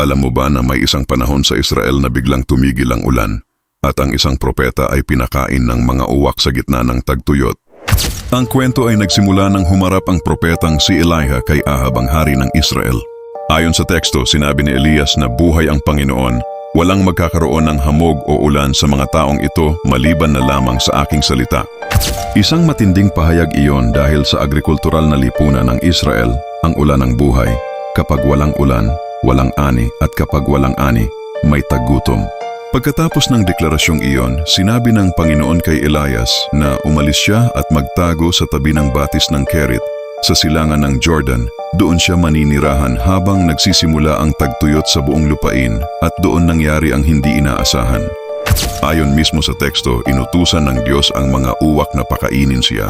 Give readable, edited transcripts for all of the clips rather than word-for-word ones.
Alam mo ba na may isang panahon sa Israel na biglang tumigil ang ulan at ang isang propeta ay pinakain ng mga uwak sa gitna ng tagtuyot? Ang kwento ay nagsimula nang humarap ang propetang si Elijah kay Ahab, ang hari ng Israel. Ayon sa teksto, sinabi ni Elias na buhay ang Panginoon, walang magkakaroon ng hamog o ulan sa mga taong ito maliban na lamang sa aking salita. Isang matinding pahayag iyon dahil sa agrikultural na lipunan ng Israel, ang ulan ng buhay. Kapag walang ulan, walang ani, at kapag walang ani, may taggutom. Pagkatapos ng deklarasyong iyon, sinabi ng Panginoon kay Elias na umalis siya at magtago sa tabi ng batis ng Kerit sa silangan ng Jordan. Doon siya maninirahan habang nagsisimula ang tagtuyot sa buong lupain at doon nangyari ang hindi inaasahan. Ayon mismo sa teksto, inutusan ng Diyos ang mga uwak na pakainin siya.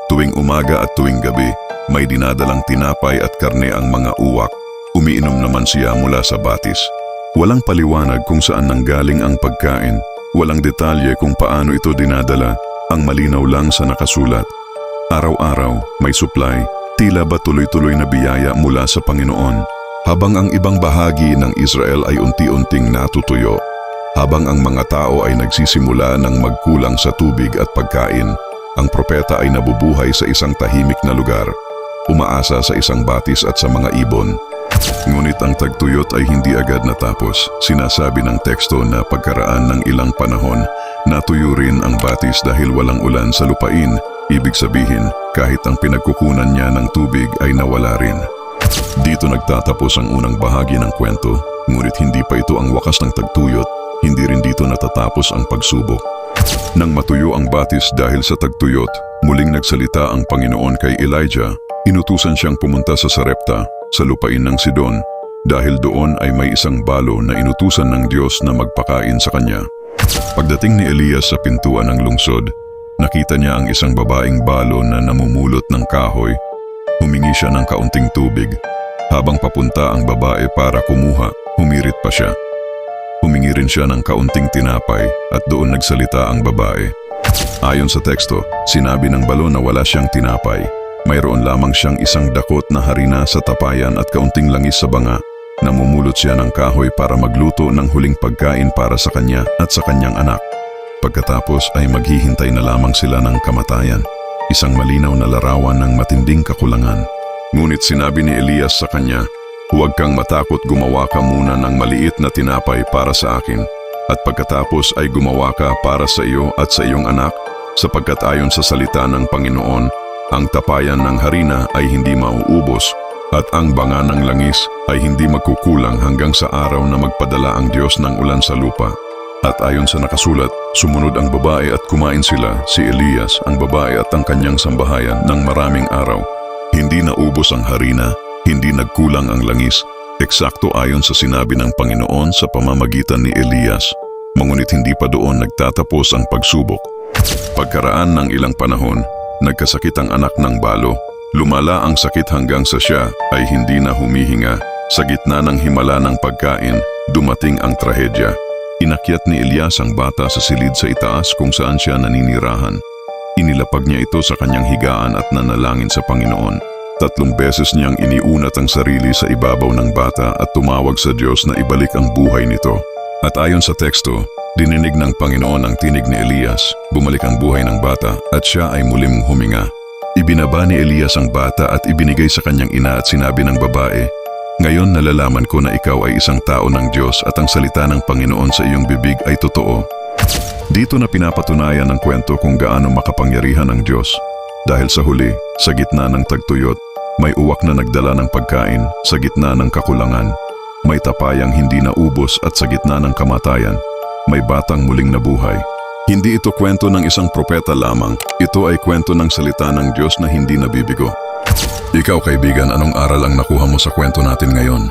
Tuwing umaga at tuwing gabi, may dinadalang tinapay at karne ang mga uwak. Umiinom naman siya mula sa batis. Walang paliwanag kung saan nanggaling ang pagkain. Walang detalye kung paano ito dinadala. Ang malinaw lang sa nakasulat. Araw-araw, may supply. Tila ba tuloy-tuloy na biyaya mula sa Panginoon. Habang ang ibang bahagi ng Israel ay unti-unting natutuyo. Habang ang mga tao ay nagsisimula ng magkulang sa tubig at pagkain, ang propeta ay nabubuhay sa isang tahimik na lugar. Umaasa sa isang batis at sa mga ibon. Ngunit ang tagtuyot ay hindi agad natapos. Sinasabi ng teksto na pagkaraan ng ilang panahon, natuyo rin ang batis dahil walang ulan sa lupain. Ibig sabihin, kahit ang pinagkukunan niya ng tubig ay nawala rin. Dito nagtatapos ang unang bahagi ng kwento, ngunit hindi pa ito ang wakas ng tagtuyot. Hindi rin dito natatapos ang pagsubok. Nang matuyo ang batis dahil sa tagtuyot, muling nagsalita ang Panginoon kay Elijah. Inutusan siyang pumunta sa Sarepta, sa lupain ng Sidon, dahil doon ay may isang balo na inutusan ng Diyos na magpakain sa kanya. Pagdating ni Elias sa pintuan ng lungsod, nakita niya ang isang babaeng balo na namumulot ng kahoy. Humingi siya ng kaunting tubig. Habang papunta ang babae para kumuha, humirit pa siya. Humingi rin siya ng kaunting tinapay at doon nagsalita ang babae. Ayon sa teksto, sinabi ng balo na wala siyang tinapay. Mayroon lamang siyang isang dakot na harina sa tapayan at kaunting langis sa banga. Namumulot siya ng kahoy para magluto ng huling pagkain para sa kanya at sa kanyang anak. Pagkatapos ay maghihintay na lamang sila ng kamatayan. Isang malinaw na larawan ng matinding kakulangan. Ngunit sinabi ni Elias sa kanya, "Huwag kang matakot, gumawa ka muna ng maliit na tinapay para sa akin. At pagkatapos ay gumawa ka para sa iyo at sa iyong anak, sapagkat ayon sa salita ng Panginoon, ang tapayan ng harina ay hindi mauubos at ang banga ng langis ay hindi magkukulang hanggang sa araw na magpadala ang Diyos ng ulan sa lupa." At ayon sa nakasulat, sumunod ang babae at kumain sila, si Elias, ang babae at ang kanyang sambahayan ng maraming araw. Hindi naubos ang harina, hindi nagkulang ang langis, eksakto ayon sa sinabi ng Panginoon sa pamamagitan ni Elias. Ngunit hindi pa doon nagtatapos ang pagsubok. Pagkaraan ng ilang panahon, nagkasakit ang anak ng balo. Lumala ang sakit hanggang sa siya ay hindi na humihinga. Sa gitna ng himala ng pagkain, dumating ang trahedya. Inakyat ni Elias ang bata sa silid sa itaas kung saan siya naninirahan. Inilapag niya ito sa kanyang higaan at nanalangin sa Panginoon. 3 beses niyang iniunat ang sarili sa ibabaw ng bata at tumawag sa Diyos na ibalik ang buhay nito. At ayon sa teksto, dininig ng Panginoon ang tinig ni Elias, bumalik ang buhay ng bata at siya ay muling huminga. Ibinaba ni Elias ang bata at ibinigay sa kanyang ina at sinabi ng babae, "Ngayon nalalaman ko na ikaw ay isang tao ng Diyos at ang salita ng Panginoon sa iyong bibig ay totoo." Dito na pinapatunayan ng kwento kung gaano makapangyarihan ang Diyos. Dahil sa huli, sa gitna ng tagtuyot, may uwak na nagdala ng pagkain sa gitna ng kakulangan. May tapayang hindi naubos at sa gitna ng kamatayan, may batang muling nabuhay. Hindi ito kwento ng isang propeta lamang, ito ay kwento ng salita ng Diyos na hindi nabibigo. Ikaw kaibigan, anong aral ang nakuha mo sa kwento natin ngayon?